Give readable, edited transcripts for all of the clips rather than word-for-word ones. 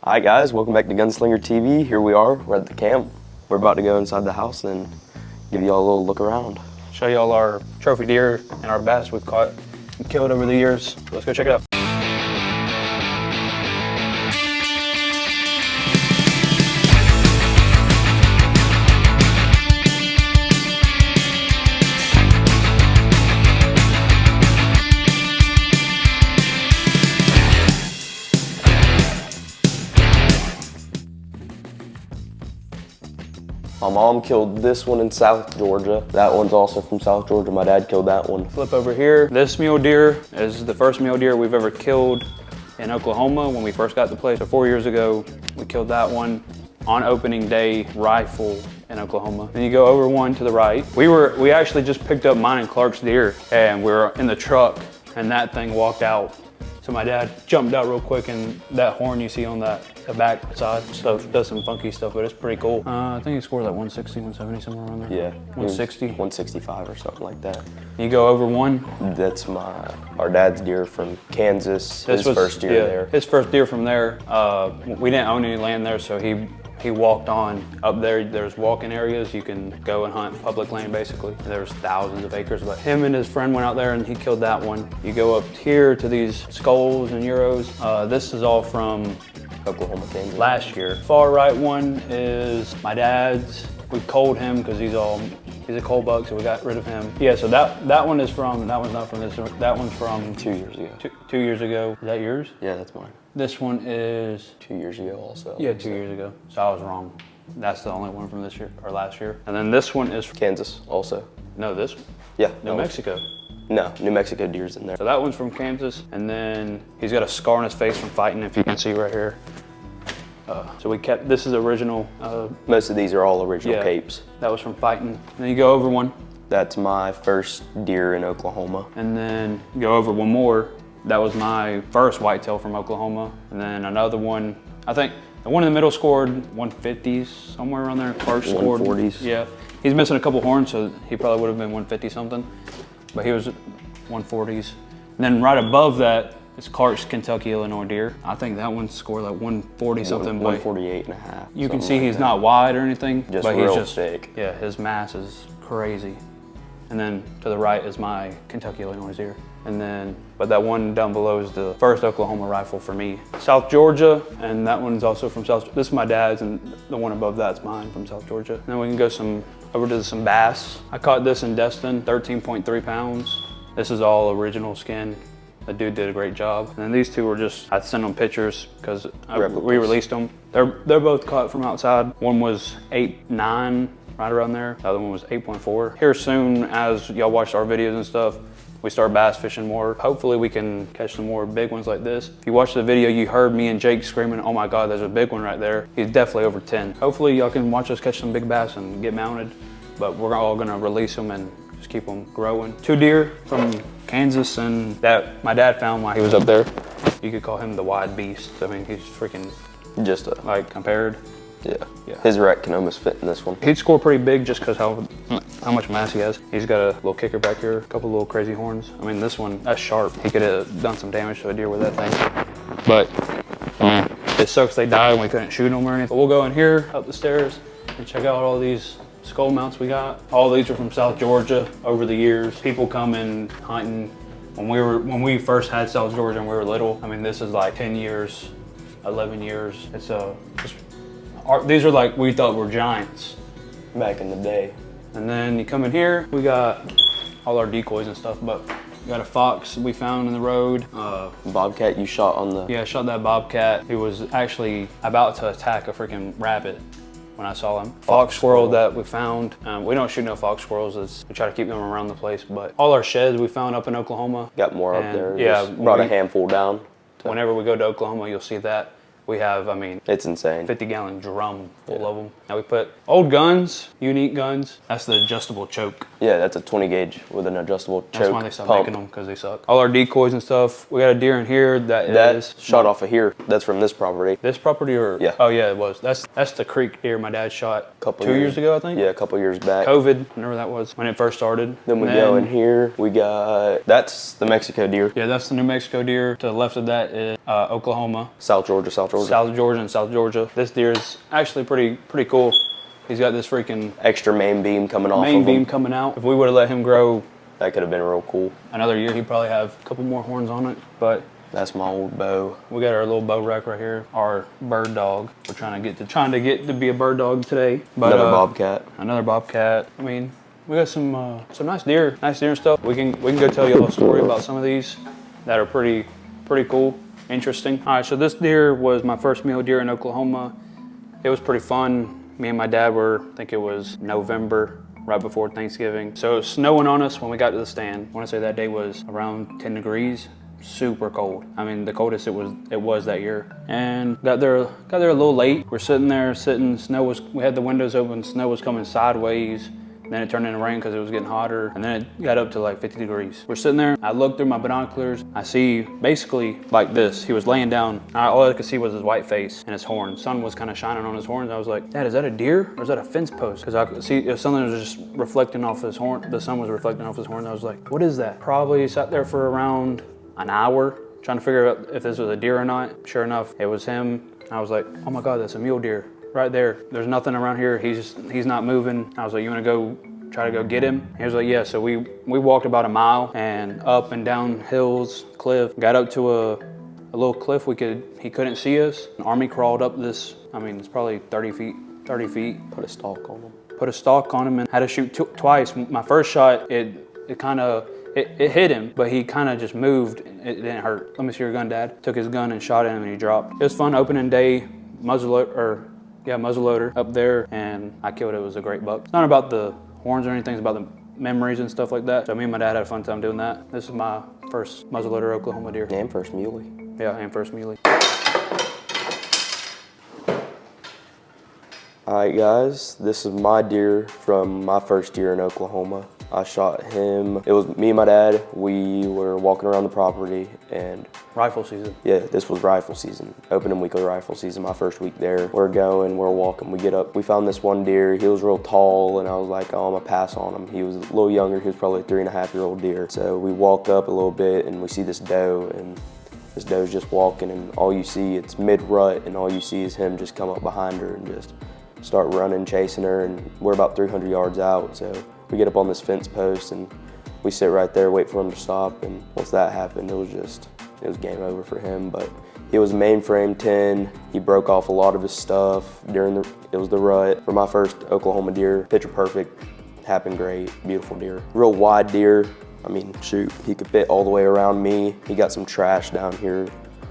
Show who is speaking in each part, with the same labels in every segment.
Speaker 1: Hi guys, welcome back to Gunslinger TV. Here we are, we're at the camp. We're about to go inside the house and give y'all a little look around.
Speaker 2: Show y'all our trophy deer and our bass we've caught and killed over the years. Let's go check it out.
Speaker 1: My mom killed this one in South Georgia. That one's also from South Georgia. My dad killed that one.
Speaker 2: Flip over here. This mule deer is the first mule deer we've ever killed in Oklahoma when we first got the place. So 4 years ago, we killed that one on opening day rifle in Oklahoma. Then you go over one to the right. We actually just picked up mine and Clark's deer and we were in the truck and that thing walked out. So my dad jumped out real quick and that horn you see on the back side stuff does some funky stuff, but it's pretty cool. I think he scored like 160, 170, somewhere around there.
Speaker 1: Yeah.
Speaker 2: 160?
Speaker 1: 165 or something like that.
Speaker 2: You go over one.
Speaker 1: That's our dad's deer from Kansas. His first deer there.
Speaker 2: His first deer from there. We didn't own any land there, so he walked on up there. There's walking areas. You can go and hunt public land basically. There's thousands of acres, but him and his friend went out there and he killed that one. You go up here to these skulls and euros. This is all from
Speaker 1: Oklahoma, Kansas.
Speaker 2: Last year. Far right one is my dad's. We culled him because he's a cull buck, so we got rid of him. Yeah, so that one is from, that one's not from this, that one's from
Speaker 1: 2 years ago.
Speaker 2: 2 years ago. Is that yours?
Speaker 1: Yeah, that's mine.
Speaker 2: This one is
Speaker 1: 2 years ago also.
Speaker 2: Yeah, 2 years ago. So I was wrong. That's the only one from this year, or last year. And then this one is from
Speaker 1: Kansas also.
Speaker 2: No, this one?
Speaker 1: Yeah.
Speaker 2: New Mexico.
Speaker 1: No, New Mexico deer's in there.
Speaker 2: So that one's from Kansas, and then he's got a scar on his face from fighting, if you can see right here. So we kept, this is original.
Speaker 1: Most of these are all original capes.
Speaker 2: That was from fighting. And then you go over one.
Speaker 1: That's my first deer in Oklahoma.
Speaker 2: And then go over one more. That was my first whitetail from Oklahoma. And then another one, I think the one in the middle scored 150s, somewhere around there. Clark scored
Speaker 1: 140s.
Speaker 2: Yeah, he's missing a couple horns, so he probably would have been 150 something. But he was 140s. And then right above that, it's Clark's Kentucky, Illinois deer. I think that one scored like 140 something.
Speaker 1: 148 and a half.
Speaker 2: You can see he's not wide or anything,
Speaker 1: just
Speaker 2: but
Speaker 1: real
Speaker 2: he's just
Speaker 1: thick.
Speaker 2: Yeah, his mass is crazy. And then to the right is my Kentucky, Illinois deer. And then, but that one down below is the first Oklahoma rifle for me. South Georgia, and that one's also from South, this is my dad's, and the one above that's mine from South Georgia. And then we can go over to some bass. I caught this in Destin, 13.3 pounds. This is all original skin. The dude did a great job. And then these two were just, I sent them pictures because we released them. They're both caught from outside. One was 8.9, right around there. The other one was 8.4. Here soon, as y'all watch our videos and stuff, we start bass fishing more. Hopefully we can catch some more big ones like this. If you watched the video, you heard me and Jake screaming, oh my God, there's a big one right there. He's definitely over 10. Hopefully y'all can watch us catch some big bass and get mounted, but we're all gonna release them and just keep them growing. 2 deer from Kansas and that my dad found while he was up there. You could call him the wide beast. I mean, he's freaking
Speaker 1: just
Speaker 2: like compared.
Speaker 1: Yeah. His rack can almost fit in this one.
Speaker 2: He'd score pretty big just because how much mass he has. He's got a little kicker back here, a couple little crazy horns. I mean, this one, that's sharp. He could have done some damage to a deer with that thing. But it sucks they died and we couldn't shoot them or anything. But we'll go in here, up the stairs, and check out all these skull mounts we got. All these are from South Georgia over the years. People come in hunting. When we first had South Georgia and we were little, I mean, this is like 10 years, 11 years. These are like, we thought were giants.
Speaker 1: Back in the day.
Speaker 2: And then you come in here, we got all our decoys and stuff, but we got a fox we found in the road.
Speaker 1: Bobcat you shot on the...
Speaker 2: Yeah, I shot that bobcat. He was actually about to attack a freaking rabbit when I saw him. Fox squirrel that we found. We don't shoot no fox squirrels. We try to keep them around the place, but all our sheds we found up in Oklahoma.
Speaker 1: Got more up there.
Speaker 2: Yeah.
Speaker 1: Just brought a handful down.
Speaker 2: Whenever we go to Oklahoma, you'll see that. We have, I mean,
Speaker 1: it's insane.
Speaker 2: 50-gallon drum full of them. Now we put old guns, unique guns. That's the adjustable choke.
Speaker 1: Yeah, that's a 20 gauge with an adjustable choke.
Speaker 2: That's why they stopped making them, because they suck. All our decoys and stuff. We got a deer in here that is
Speaker 1: shot off of here. That's from this property.
Speaker 2: This property or?
Speaker 1: Yeah.
Speaker 2: Oh yeah, it was. That's the creek deer my dad shot two years ago, I think.
Speaker 1: Yeah, a couple years back.
Speaker 2: COVID, whenever that was, when it first started.
Speaker 1: Then we go in here. We got, that's the Mexico deer.
Speaker 2: Yeah, that's the New Mexico deer. To the left of that is Oklahoma.
Speaker 1: South Georgia. Georgia.
Speaker 2: South Georgia. This deer is actually pretty cool. He's got this freaking
Speaker 1: Extra main beam coming off.
Speaker 2: Main beam coming out. If we would have let him grow,
Speaker 1: that could have been real cool.
Speaker 2: Another year, he'd probably have a couple more horns on it. But
Speaker 1: that's my old bow.
Speaker 2: We got our little bow rack right here. Our bird dog. We're trying to get to be a bird dog today. But,
Speaker 1: another bobcat.
Speaker 2: Another bobcat. I mean, we got some nice deer and stuff. We can go tell you a story about some of these that are pretty cool, interesting. All right, so this deer was my first mule deer in Oklahoma. It was pretty fun. Me and my dad were, I think it was November, right before Thanksgiving. So it was snowing on us when we got to the stand. I want to say that day was around 10 degrees, super cold. I mean, the coldest it was that year. And got there a little late. We're sitting there, we had the windows open, snow was coming sideways. Then it turned into rain because it was getting hotter, and then it got up to like 50 degrees. We're sitting there, I looked through my binoculars, I see basically like this. He was laying down, all I could see was his white face and his horns. Sun was kind of shining on his horns. I was like, Dad, is that a deer or is that a fence post? Because I could see if something was just reflecting off his horn, the sun was reflecting off his horn. I was like, what is that? Probably sat there for around an hour trying to figure out if this was a deer or not. Sure enough, it was him. I was like, oh my God, that's a mule deer. Right there. There's nothing around here. He's not moving. I was like, you wanna go try to go get him? He was like, yeah. So we walked about a mile and up and down hills, cliff, got up to a little cliff. He couldn't see us. An army crawled up this, I mean, it's probably 30 feet. Put a stalk on him and had to shoot twice. My first shot, it hit him, but he kind of just moved. It didn't hurt. Let me see your gun, Dad. Took his gun and shot him and he dropped. It was fun opening day, muzzleloader up there, and I killed it. It was a great buck. It's not about the horns or anything, it's about the memories and stuff like that. So me and my dad had a fun time doing that. This is my first muzzleloader Oklahoma deer.
Speaker 1: And first muley.
Speaker 2: Yeah, and first muley.
Speaker 1: All right, guys, this is my deer from my first year in Oklahoma. I shot him. It was me and my dad. We were walking around the property and
Speaker 2: rifle season.
Speaker 1: Yeah, this was rifle season. Opening week of rifle season, my first week there. We're walking, we get up. We found this one deer. He was real tall and I was like, oh, I'm gonna pass on him. He was a little younger. He was probably a 3.5-year-old deer. So we walk up a little bit and we see this doe, and this doe's just walking, and all you see, it's mid-rut, and all you see is him just come up behind her and just start running, chasing her, and we're about 300 yards out. So we get up on this fence post and we sit right there, wait for him to stop, and once that happened, it was game over for him. But he was mainframe 10. He broke off a lot of his stuff it was the rut. For my first Oklahoma deer, picture perfect, happened great, beautiful deer. Real wide deer. I mean, shoot, he could fit all the way around me. He got some trash down here.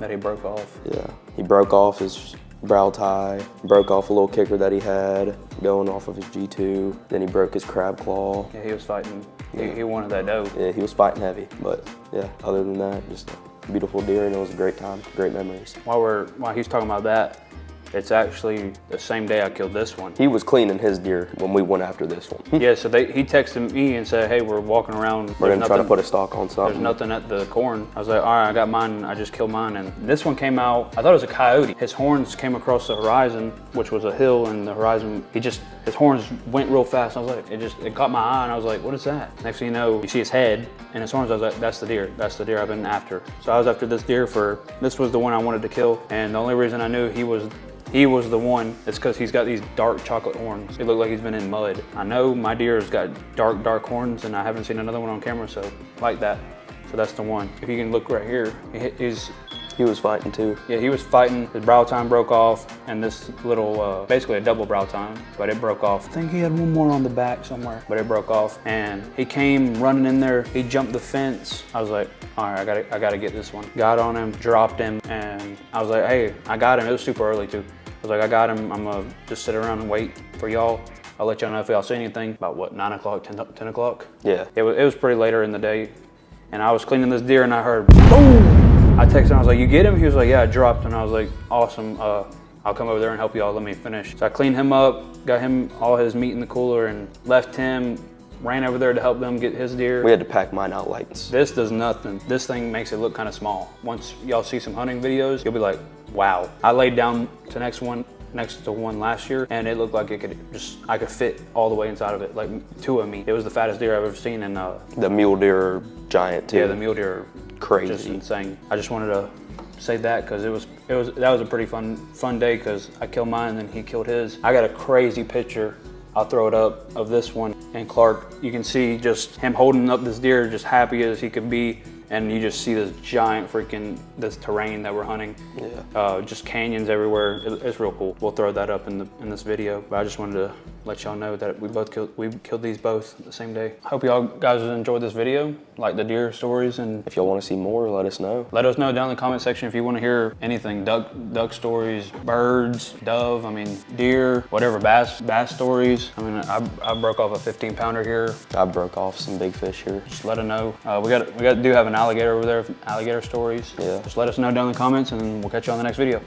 Speaker 2: That he broke off.
Speaker 1: Yeah, he broke off his brow tie, broke off a little kicker that he had going off of his G2. Then he broke his crab claw.
Speaker 2: Yeah, he was fighting. Yeah. He wanted that doe.
Speaker 1: Yeah, he was fighting heavy. But yeah, other than that, just a beautiful deer, and it was a great time, great memories.
Speaker 2: While he's talking about that, it's actually the same day I killed this one.
Speaker 1: He was cleaning his deer when we went after this one.
Speaker 2: Yeah, so he texted me and said, hey, we're walking around.
Speaker 1: We're gonna try to put a stalk on something.
Speaker 2: There's nothing at the corn. I was like, all right, I got mine. I just killed mine. And this one came out, I thought it was a coyote. His horns came across the horizon, which was a hill, and the horizon, his horns went real fast. I was like, it caught my eye, and I was like, what is that? Next thing you know, you see his head and his horns. I was like, that's the deer. That's the deer I've been after. So I was after this deer this was the one I wanted to kill. And the only reason I knew he was the one, it's because he's got these dark chocolate horns. It looked like he's been in mud. I know my deer's got dark horns, and I haven't seen another one on camera, so like that. So that's the one. If you can look right here,
Speaker 1: he was fighting too.
Speaker 2: Yeah, he was fighting. His brow tine broke off, and this little, basically a double brow tine, but it broke off. I think he had one more on the back somewhere, but it broke off. And he came running in there. He jumped the fence. I was like, all right, I gotta get this one. Got on him, dropped him, and I was like, hey, I got him. It was super early too. I was like, I got him. I'm gonna just sit around and wait for y'all. I'll let y'all know if y'all see anything. About what, 9 o'clock, 10 o'clock?
Speaker 1: Yeah.
Speaker 2: It was pretty later in the day. And I was cleaning this deer and I heard boom. I texted him, I was like, you get him? He was like, yeah, I dropped. And I was like, awesome. I'll come over there and help y'all. Let me finish. So I cleaned him up, got him all his meat in the cooler, and left him, ran over there to help them get his deer.
Speaker 1: We had to pack mine out lights.
Speaker 2: This does nothing. This thing makes it look kind of small. Once y'all see some hunting videos, you'll be like, wow. I laid down to next to one last year, and it looked like I could fit all the way inside of it, like 2 of me. It was the fattest deer I've ever seen. And
Speaker 1: the mule deer are giant too.
Speaker 2: Yeah, the mule deer are
Speaker 1: crazy.
Speaker 2: Just insane. I just wanted to say that because that was a pretty fun day because I killed mine and then he killed his. I got a crazy picture. I'll throw it up of this one. And Clark, you can see just him holding up this deer, just happy as he could be. And you just see this giant this terrain that we're hunting. Yeah. Just canyons everywhere. It's real cool. We'll throw that up in this video. But I just wanted to let y'all know that we killed these both the same day. I hope y'all guys enjoyed this video, like the deer stories, and
Speaker 1: if y'all want to see more, let us know.
Speaker 2: Let us know down in the comment section if you want to hear anything, duck stories, birds, dove, I mean deer, whatever, bass stories. I mean, I broke off a 15-pounder here.
Speaker 1: I broke off some big fish here.
Speaker 2: Just let us know. We do have an alligator over there, alligator stories.
Speaker 1: Yeah.
Speaker 2: Just let us know down in the comments and we'll catch you on the next video.